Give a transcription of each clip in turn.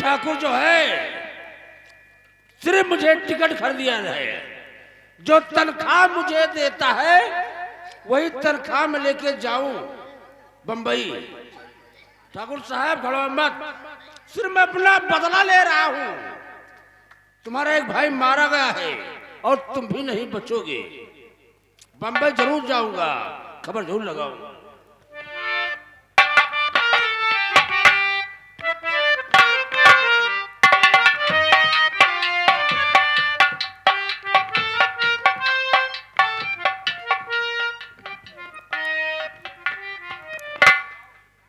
ठाकुर जो है सिर्फ मुझे टिकट खरीद दिया है, जो तनख्वाह मुझे देता है वही तनख्वाह में लेके जाऊं बंबई। ठाकुर साहब खड़ो मत, सिर्फ मैं अपना बदला ले रहा हूं। तुम्हारा एक भाई मारा गया है और तुम भी नहीं बचोगे। बंबई जरूर जाऊंगा, खबर जरूर लगाऊंगा।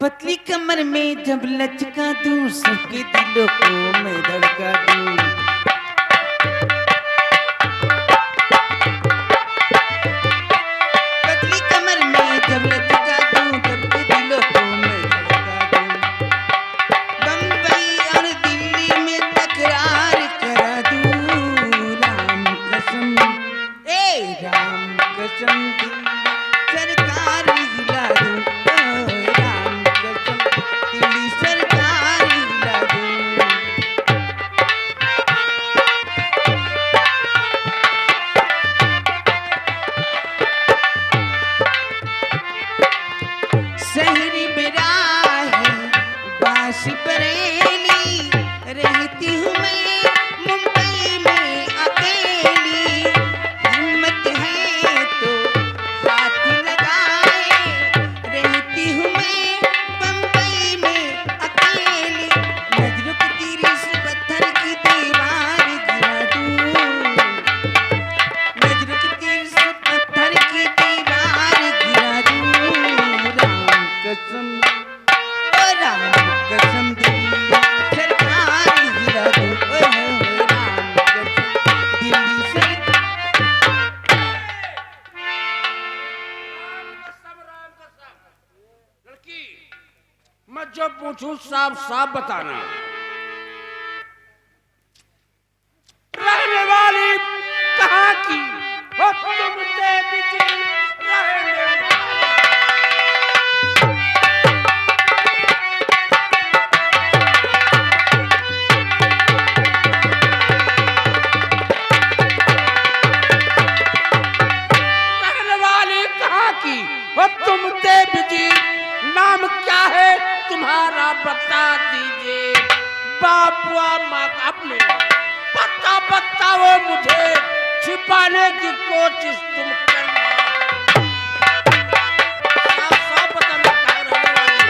पतली कमर में जब लचका दूं, सबके दिलों को मैं धड़का दूं। पतली कमर में जब लचका दूं, सबके दिलों को मैं धड़का दूं। बम्बई और दिल्ली में तकरार करा दूं। राम कसम, राम कसम सरकार हिला दूं। मैं जो पूछूं साफ साफ बताना। रहने वाली कहाँ की हो तुम देवी जी, रहने वाली कहाँ की हो तुम देवी जी, नाम क्या है तुम्हारा बता दीजिए। बापुआ माँ अपने पता बताओ मुझे, छिपाने की कोशिश तुम करना। साफ बताना कहाँ रहने वाली।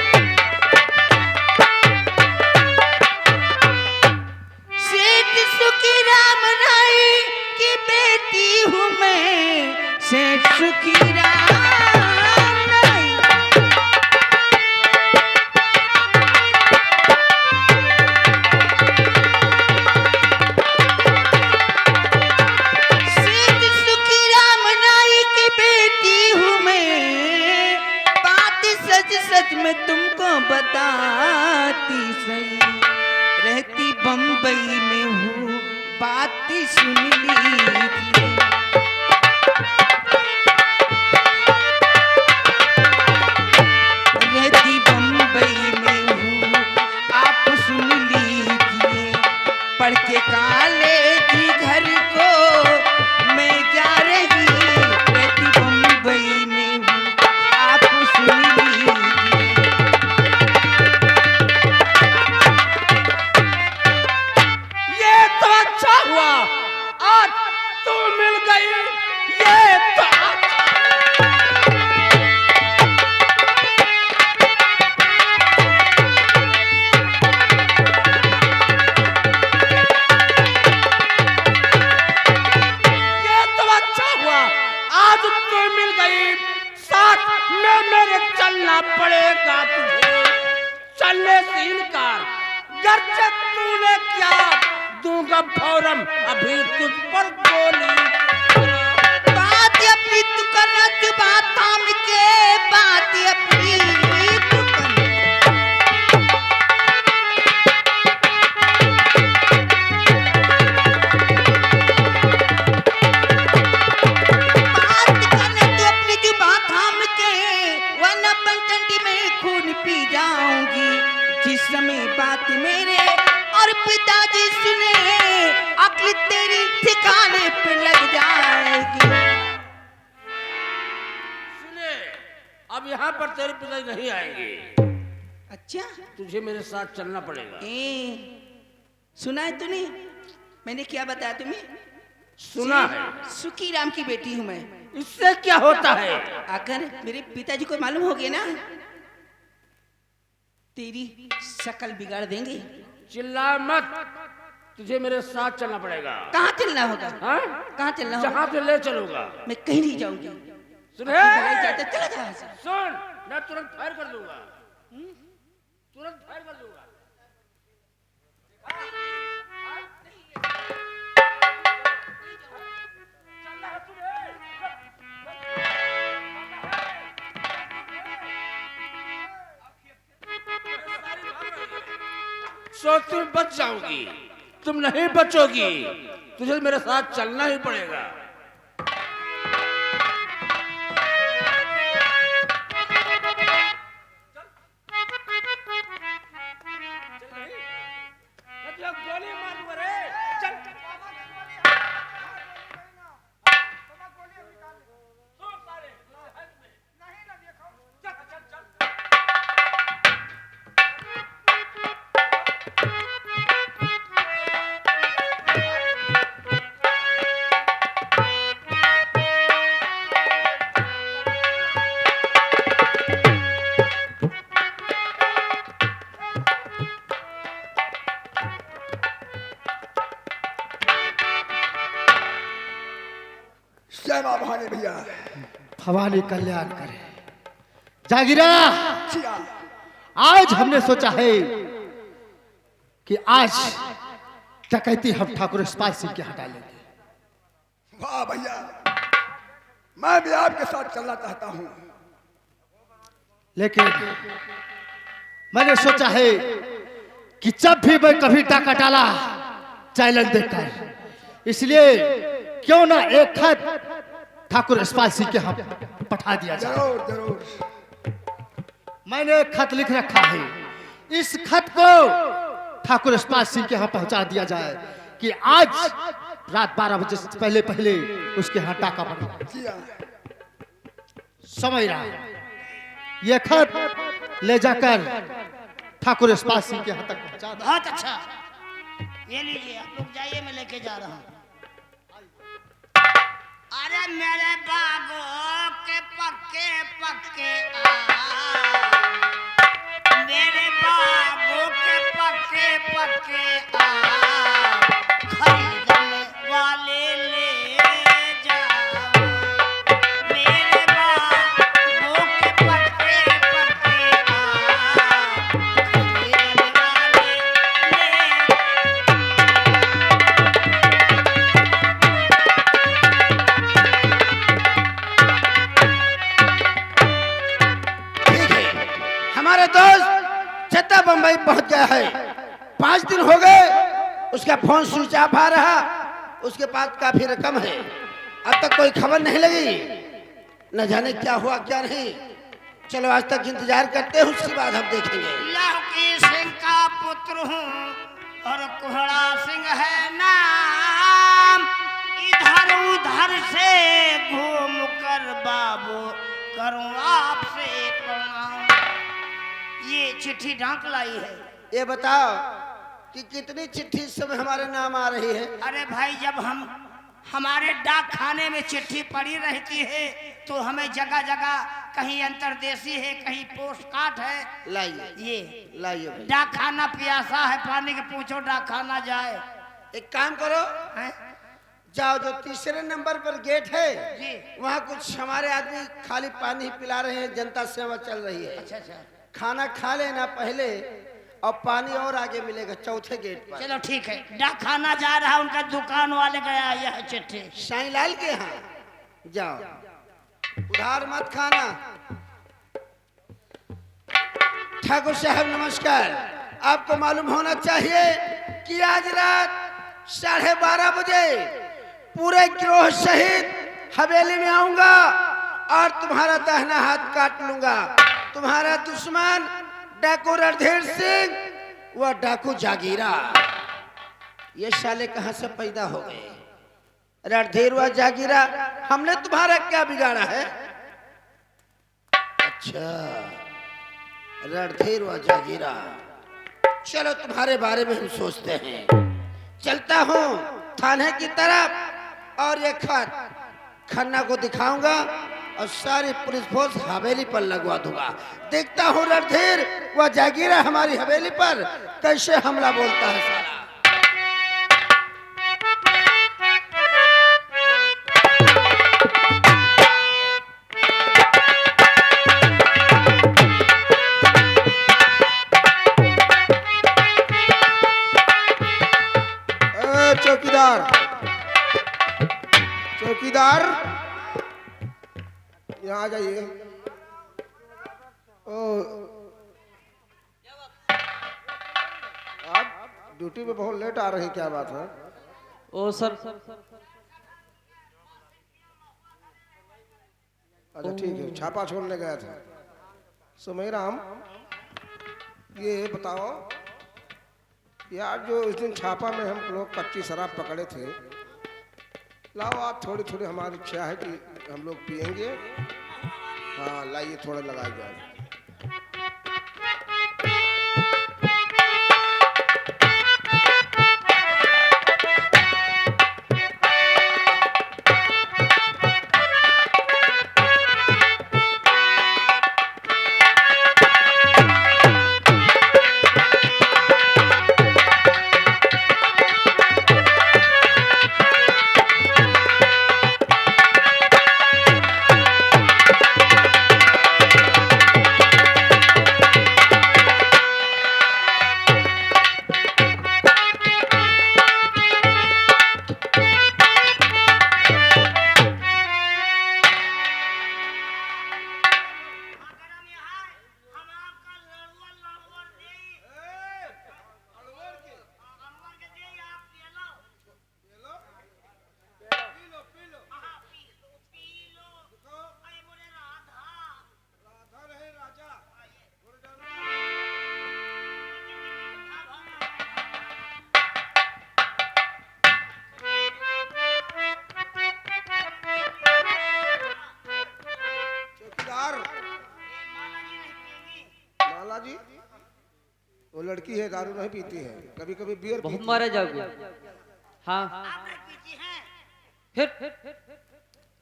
सेठ सुखी राम राय की बेटी हूँ मैं, सेठ सुखी राम। मैं तुमको बताती सही, रहती बंबई में हूँ बात सुन ली थी। रहती बंबई में हूँ आप सुन लीजिए। पढ़ के कॉलेज घर को मैं जा रही, रहती बंबई में हूँ आप सुन लीजिए। आज तू मिल गई, ये तो अच्छा हुआ। आज तू मिल गई, साथ में मेरे चलना पड़ेगा तुझे। चलने से इनकार गर्चे तूने क्या, दूंगा फौरन अभी तुझ पर गोली। बात अपनी तू करना, तू बात थाम के, बात अपनी तू करना। बात करना तू अपनी, तू बात थाम के, वरना बनचंडी में खून पी जाऊंगी। जिस समय बात मेरे और पिताजी सुने अक्ल तेरी ठिकाने पे लग जाएगी। सुने, अब यहाँ पर तेरे पिताजी नहीं आएंगे। अच्छा, तुझे मेरे साथ चलना पड़ेगा। सुना है तूने मैंने क्या बताया तुम्हें? सुना है। सुखी राम की बेटी हूँ मैं। इससे क्या होता है? अगर मेरे पिताजी को मालूम हो गया ना, तेरी शक्ल बिगाड़ देंगे। चिल्ला मत, तुझे मेरे साथ चलना पड़ेगा। कहाँ चलना होगा? हाँ? कहाँ चलना होगा? जहाँ पे ले चलूंगा। मैं कहीं नहीं जाऊंगी। सुन, चला जा। सुन, मैं तुरंत फायर कर दूंगा। तुरंत फायर कर दूंगा। सो तुम बच जाओगी, तुम नहीं बचोगी। तुझे मेरे साथ चलना ही पड़ेगा। गोली मारूंगा रे। चल। भवानी भैया, भवानी कल्याण करे। जागीरा, आज हमने सोचा है कि आज डकैती हम ठाकुर यशपाल सिंह के हटा लेंगे। वाह भैया, मैं भी आपके साथ चलना चाहता हूँ, लेकिन मैंने सोचा है कि जब भी मैं कभी डाका डाला चैलेंज देकर, इसलिए क्यों ना एक खत ठाकुर यशपाल सिंह के हम पठा दिया जाए। जरूर जरूर। मैंने एक खत लिख रखा है, इस खत को ठाकुर यशपाल सिंह के यहाँ पहुंचा दिया जाए कि आज रात 12 बजे से पहले पहले उसके यहाँ डाका पड़ा। समझ रहा, ये खत ले जाकर ठाकुर यशपाल सिंह के यहाँ तक पहुंचा दो। बहुत अच्छा, ये लीजिए, आप लोग जाइए, मैं लेके जा रहा हूँ। अरे मेरे बागों के पक्के पक्के मेरे बागों के पक्के पक्के खरीदने वाले ले जाओ। मेरे बागों के पक्के पक्के खरीदने वाले ठीक है, हमारे दोस्त छत्ता बंबई पहुंच गया है। 5 दिन हो गए, उसका फोन स्विच ऑफ आ रहा, उसके पास काफी रकम है, अब तक कोई खबर नहीं लगी। न जाने क्या हुआ क्या नहीं। चलो आज तक इंतजार करते हैं, उसके बाद हम देखेंगे। लौकी सिंह का पुत्र हूँ और कोहड़ा सिंह है नाम। इधर उधर से घूम कर बाबू करूँ आपसे प्रणाम। ये चिट्ठी डाक लाई है। ये बताओ कि कितनी चिट्ठी इस समय हमारे नाम आ रही है? अरे भाई, जब हमारे डाक खाने में चिट्ठी पड़ी रहती है तो हमें जगह जगह कहीं अंतरदेशी है, कहीं पोस्ट कार्ड है। लाइए, ये लाइए भाई। डाक खाना प्यासा है, पानी के पूछो डाक खाना जाए। एक काम करो, हैं? जाओ जो तीसरे नंबर पर गेट है जी। वहाँ कुछ हमारे आदमी खाली पानी पिला रहे हैं, जनता सेवा चल रही है। अच्छा अच्छा, खाना खा लेना पहले और पानी और आगे मिलेगा चौथे गेट पर। चलो ठीक है। डाक खाना जा रहा, उनका दुकान वाले गया यह चिट्ठी। साईं लाल के यहाँ जाओ, उधार मत खाना। ठाकुर साहब नमस्कार। आपको मालूम होना चाहिए कि आज रात 12:30 बजे पूरे गिरोह सहित हवेली में आऊंगा और तुम्हारा दाहिना हाथ काट लूंगा। तुम्हारा दुश्मन डाकू रणधीर सिंह व डाकू जागीरा ये साले कहां से पैदा हो गए? रणधीर व जागीरा, हमने तुम्हारा क्या बिगाड़ा है? अच्छा, रणधीर व जागीरा, चलो तुम्हारे बारे में हम सोचते हैं। चलता हूँ थाने की तरफ और ये खन्ना को दिखाऊंगा और सारी पुलिस फोर्स हवेली पर लगवा दूंगा। देखता हूँ रणधीर व जागीरा हमारी हवेली पर कैसे हमला बोलता है साला। चौकीदार, चौकीदार, यहाँ आ जाइए। ओ, आप ड्यूटी पे बहुत लेट आ रहे हैं, क्या बात है? ओ सर, अच्छा ठीक है, छापा छोड़ने गया था। समय राम, ये बताओ यार, जो इस दिन छापा में हम लोग कच्ची शराब पकड़े थे, लाओ आप थोड़ी थोड़ी, हमारी इच्छा है कि हम लोग पियेंगे। हाँ लाइए, थोड़ा लगाया जाए। जी, वो लड़की है, दारू नहीं पीती है, कभी कभी बियर बहुत मारे जाओगे। हाँ, फिर मैं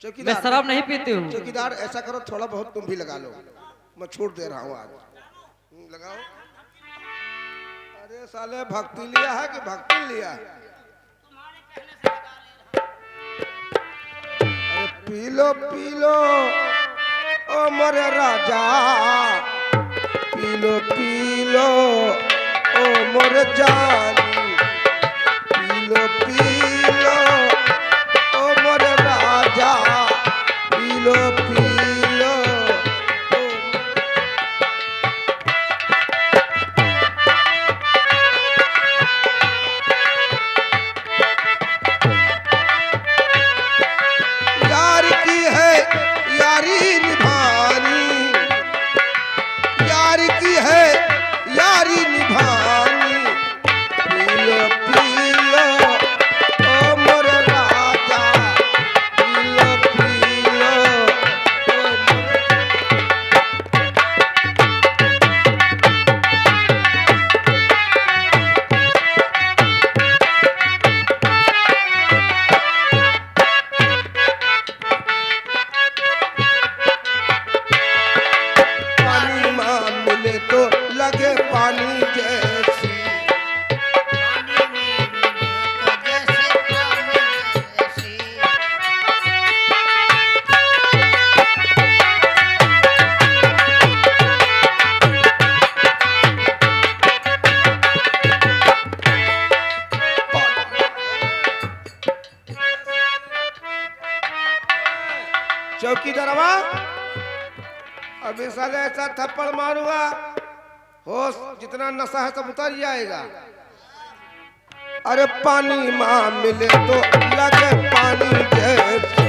चौकीदार, शराब नहीं पीती हूँ। चौकीदार ऐसा करो, थोड़ा बहुत तुम भी लगा लो, मैं छूट दे रहा हूँ आज। लगाओ। अरे साले, भक्ति लिया है कि भक्ति लिया है? अरे पी लो ओ मोरे राजा, पी लो ओ मोरे जानी, पी लो ओ मोरे राजा, पी लो यार की है यारी निभानी, यार की है यारी निभानी, पी लो ओ मोरे राजा, पी लो ओ मोरे। पानी माँ मिले तो लगे पानी जैसी, चौकीदारवा अभी साले ऐसा थप्पड़ मारूंगा, होश जितना नशा है सब उतर जाएगा। अरे पानी माँ मिले तो लगे पानी जैसी,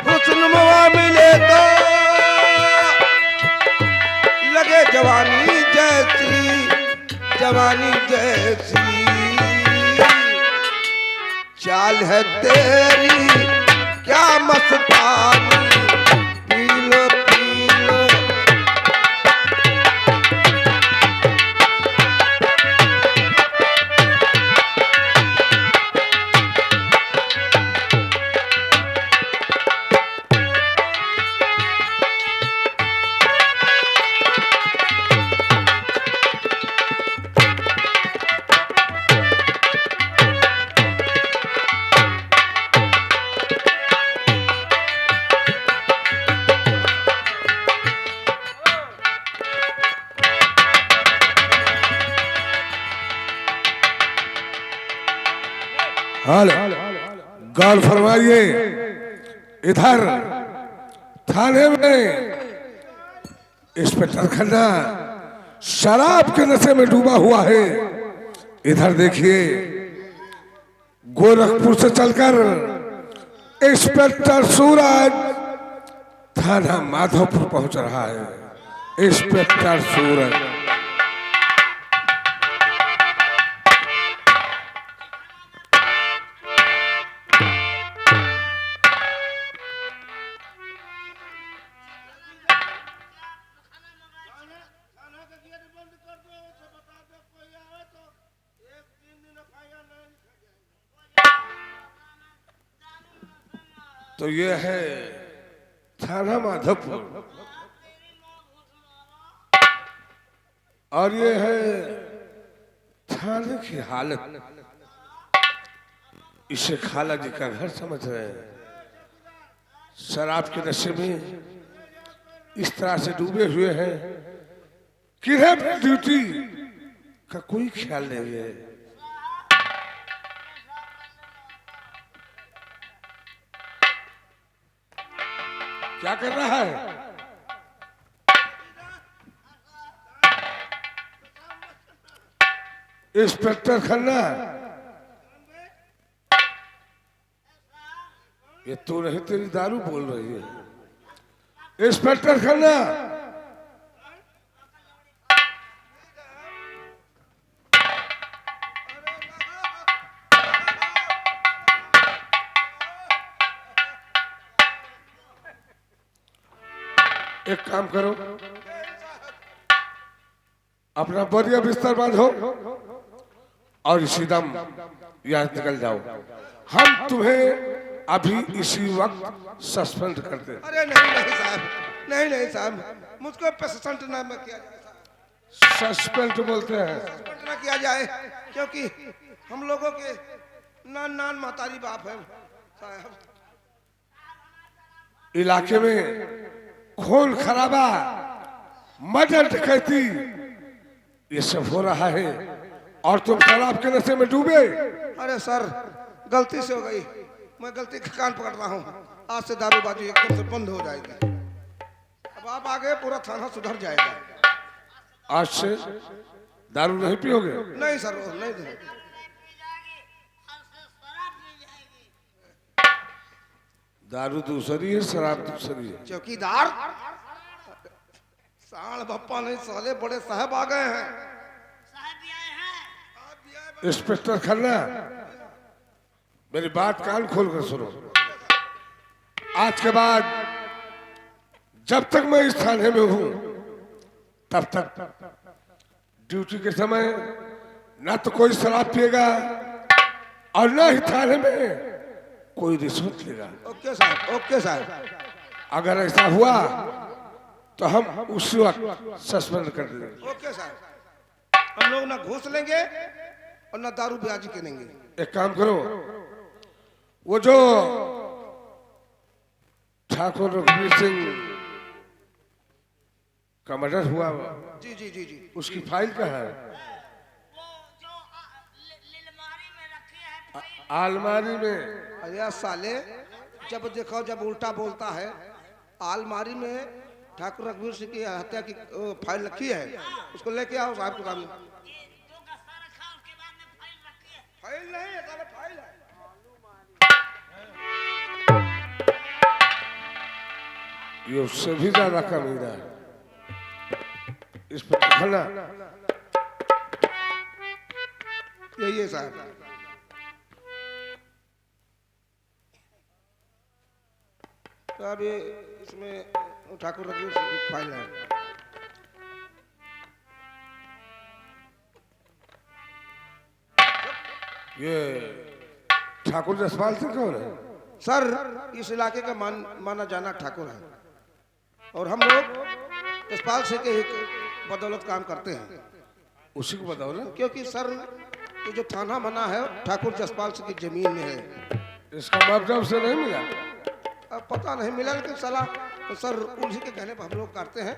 हुस्न माँ मिले तो लगे जवानी चाल है तेरी क्या मस्तानी, P low P low. Hello, गौर फरमाइए, इधर थाने में इंस्पेक्टर खन्ना शराब के नशे में डूबा हुआ है। इधर देखिए, गोरखपुर से चलकर इंस्पेक्टर सूरज थाना माधोपुर पहुंच रहा है। इंस्पेक्टर सूरज तो ये है थाना माधोपुर और ये है थाने की हालत। इसे खाला जी का घर समझ रहे हैं। शराब के नशे में इस तरह से डूबे हुए हैं कि ड्यूटी का कोई ख्याल नहीं है। क्या कर रहा है? इंस्पेक्टर खन्ना, ये तो नहीं, तेरी दारू बोल रही है। इंस्पेक्टर खन्ना, एक काम करो, अपना बढ़िया बिस्तर बांधो और इसी दम यहाँ निकल जाओ। हम तुम्हें अभी इसी वक्त सस्पेंड कर दे। अरे नहीं नहीं साहब, नहीं नहीं साहब, मुझको सस्पेंड ना किया जाए। सस्पेंड बोलते हैं। सस्पेंड ना किया जाए क्योंकि हम लोगों के नान नान महतारी बाप है साहब। इलाके में खून खराबा, मर्डर, डकैती, ये सब हो रहा है और तुम शराब के नशे में डूबे। अरे सर, गलती से हो गई, मैं गलती का कान पकड़ रहा हूँ। आज से दारूबाजी एकदम से बंद हो जाएगी। अब आप आगे पूरा थाना सुधर जाएगा। आज से दारू नहीं पियोगे? नहीं सर, नहीं नहीं। दारू दूसरी है, शराब दूसरी है। चौकीदार साल बप्पा नहीं, साले बड़े साहब आ गए हैं। इंस्पेक्टर खन्ना, मेरी बात कान खोल कर सुनो। आज के बाद जब तक मैं इस थाने में हूं तब तक ड्यूटी के समय ना तो कोई शराब पिएगा और ना ही थाने में कोई रिश्वत लेगा। ओके साहब, ओके साहब। अगर ऐसा हुआ तो हम उसी वक्त सस्पेंड कर देंगे। ओके साहब, हम लोग ना घूस लेंगे और ना दारू ब्याजी करेंगे। एक काम करो, वो जो ठाकुर रघुवीर सिंह का मर्डर हुआ, जी जी जी जी, उसकी फाइल कहाँ है? अलमारी में। अरे साले, जब देखो जब उल्टा बोलता है। अलमारी में ठाकुर रघुवीर सिंह की हत्या की फाइल रखी है, उसको लेके आओ साहब के सामने। फाइल नहीं है साले, फाइल है। ये उससे भी ज्यादा कमीना है। इस पर खला यही है साहब। साहब ये इसमें ठाकुर रघुवीर सिंह की फाइल है। ये ठाकुर जसपाल सिंह कौन है? सर इस इलाके का माना जाना ठाकुर है और हम लोग जसपाल सिंह के ही बदौलत काम करते हैं। उसी को बताओ ना। क्योंकि सर ये जो थाना बना है ठाकुर जसपाल सिंह की जमीन में है। इसका मुआवजा उसे नहीं मिला? अब पता नहीं मिला, लेकिन सलाह तो सर उन्हीं के कहने पर हम लोग करते हैं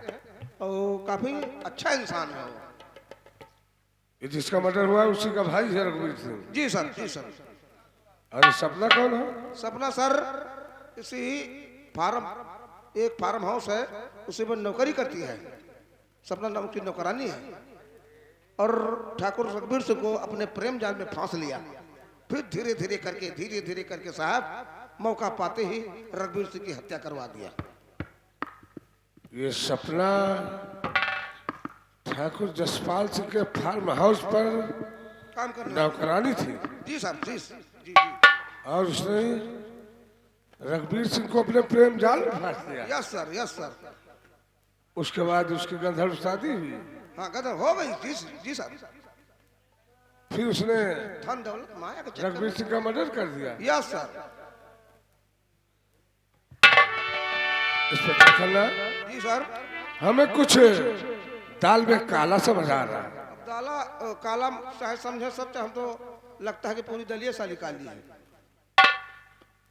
और काफी अच्छा इंसान है वो। ये जिसका मर्डर हुआ है उसी का भाई है रघुवीर सिंह? जी सर, जी सर। और सपना कौन है? सपना सर इसी एक फार्म हाउस है, उसी में नौकरी करती है। सपना नाम की नौकरानी है और ठाकुर रघुवीर सिंह को अपने प्रेम जाल में फांस लिया। फिर धीरे धीरे करके साहब मौका पाते ही रघुवीर सिंह की हत्या करवा दिया। ये सपना ठाकुर जसपाल सिंह के फार्म हाउस पर काम करना। नौकरानी थी? जी सर, जी जी जी। और उसने रघुवीर सिंह को अपने प्रेम जाल में फांस लिया? Yes sir, yes sir. उसके बाद उसकी गंधर्व शादी हुई? हाँ गदर हो गई। जी जी सर। फिर उसने धन दौलत माया के चक्कर रघुवीर सिंह का मर्डर कर दिया? Yes sir. इस पर क्या करना? जी सर। हमें कुछ दाल में काला समझ आ रहा है। अब दाला काला चाहे समझे सब, हम तो लगता है कि पूरी दलिया साली काली है।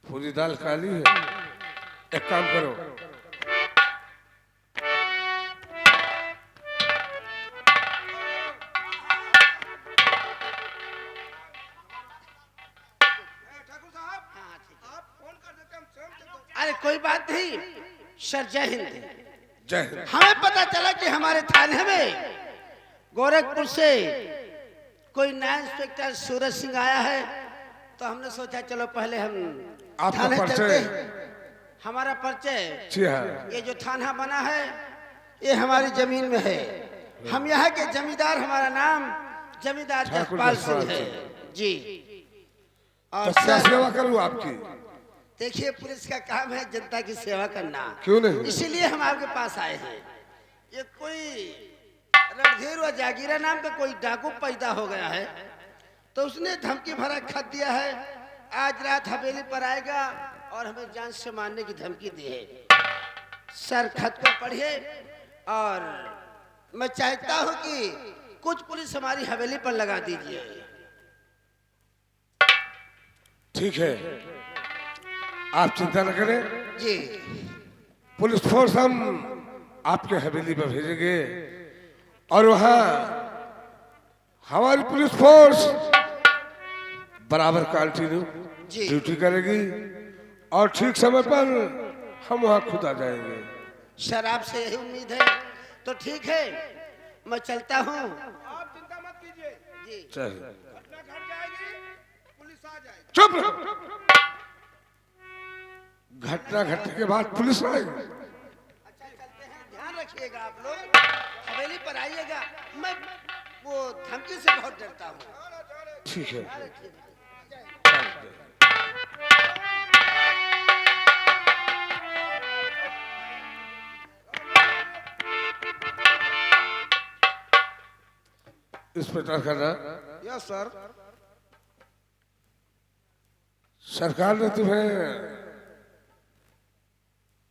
पूरी दाल काली है? एक काम करो, अरे कोई बात नहीं सर, जय हिंद। जय हिंद। हमें पता चला कि हमारे थाने में गोरखपुर से कोई नया इंस्पेक्टर सूरज सिंह आया है, तो हमने सोचा चलो पहले हम आपका थाने परिचय? चलते हैं। हमारा परिचय, जी हाँ। ये जो थाना बना है ये हमारी जमीन में है। हम यहाँ के जमींदार, हमारा नाम जमींदार ठाकुर जसपाल जसपाल सिंह है जी। और तो क्या सर सेवा करूँ आपकी? देखिए पुलिस का काम है जनता की सेवा करना, क्यों नहीं? इसीलिए हम आपके पास आए हैं। ये कोई रणधीर व जागीरा नाम का कोई डाकू पैदा हो गया है, तो उसने धमकी भरा खत दिया है, आज रात हवेली पर आएगा और हमें जान से मारने की धमकी दी है। सर खत को पढ़िए और मैं चाहता हूं कि कुछ पुलिस हमारी हवेली पर लगा दीजिए। ठीक है, आप चिंता न करें, जी पुलिस फोर्स हम आपके हवेली पर भेजेंगे और वहां हमारी पुलिस फोर्स बराबर कंटिन्यू जी। ड्यूटी करेगी और ठीक समय पर हम वहां खुद आ जाएंगे। सर आपसे यही उम्मीद है, तो ठीक है मैं चलता हूँ। आप चिंता मत कीजिए जी चाहिए। घटना घट जाएगी, पुलिस आ जाएगी। चुप रहो। घटना घटने के बाद पुलिस आएगी? अच्छा चलते हैं, ध्यान रखिएगा आप लोग, हवेली पर आइएगा। मैं वो धमकी से बहुत डरता हूँ। ठीक है। इंस्पेक्टर करना, यस सर। सरकार ने तुम्हें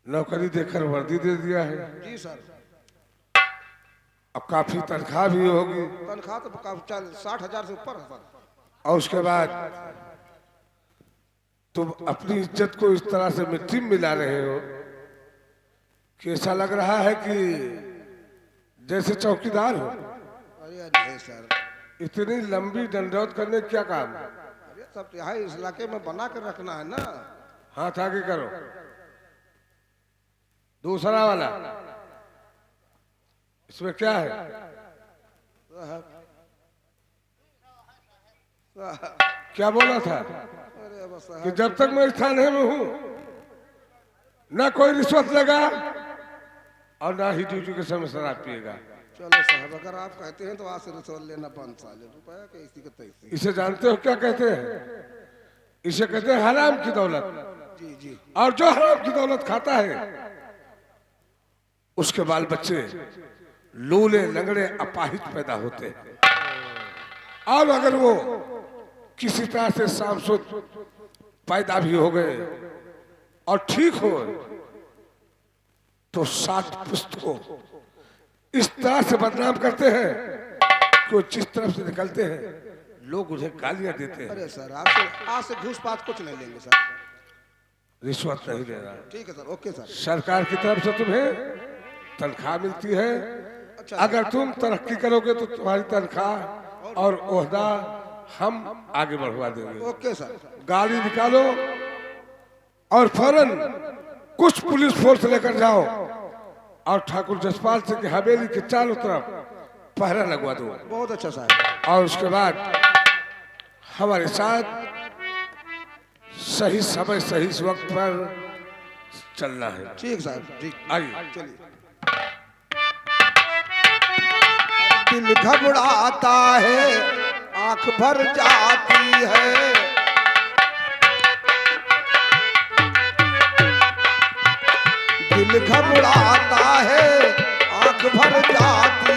नौकरी देकर वर्दी दे दिया है, जी सर। अब काफी तनख्वाह भी होगी तनख्वाह तो 60,000 से ऊपर है सर। और उसके बाद तुम अपनी इज्जत को इस तरह से मिट्टी में मिला रहे हो कि ऐसा लग रहा है कि जैसे चौकीदार हो। अरे नहीं सर, इतनी लंबी दंडौत करने का क्या काम है? अरे सब यहाँ इस इलाके में बना कर रखना है ना। हाथ आगे करो। दूसरा वाला इसमें क्या है? क्या बोला था अरे बस कि जब तक मैं इस थाने में हूं ना कोई रिश्वत लगा और ना ही ड्यूटी के समय शराब पिएगा। चलो साहब, अगर आप कहते हैं तो आज से रिश्वत लेना बंद। साले रुपया के इसी के तैसी। इसे जानते हो क्या कहते हैं? इसे कहते हैं हराम की दौलत। जी जी। और जो हराम की दौलत खाता है उसके बाल बच्चे लूले लंगड़े अपाहिज पैदा होते हैं। और अगर वो किसी तरह से शामसुद पैदा भी हो गए और ठीक हो तो 7 पुस्तकों इस तरह से बदनाम करते हैं कि वो जिस तरफ से निकलते हैं लोग उन्हें गालियां देते हैं। अरे सर आज से घूस पात कुछ नहीं लेंगे सर। रिश्वत नहीं देना। ठीक है सर, ओके सर। सरकार की तरफ से तुम्हें तनख्वाह मिलती है। अच्छा, अगर तुम तरक्की करोगे तो तुम्हारी तनख्वाह और ओहदा हम आगे बढ़वा देंगे। Okay sir. गाड़ी निकालो और फौरन कुछ पुलिस फोर्स लेकर जाओ और ठाकुर जसपाल सिंह की हवेली के चारों तरफ पहरा लगवा दो। बहुत अच्छा साहब। और उसके बाद हमारे साथ सही समय सही वक्त पर चलना है। ठीक साहब, ठीक। आइए। चलिए। दिल घबराता है, आंख भर जाती है, दिल घबराता है, आंख भर जाती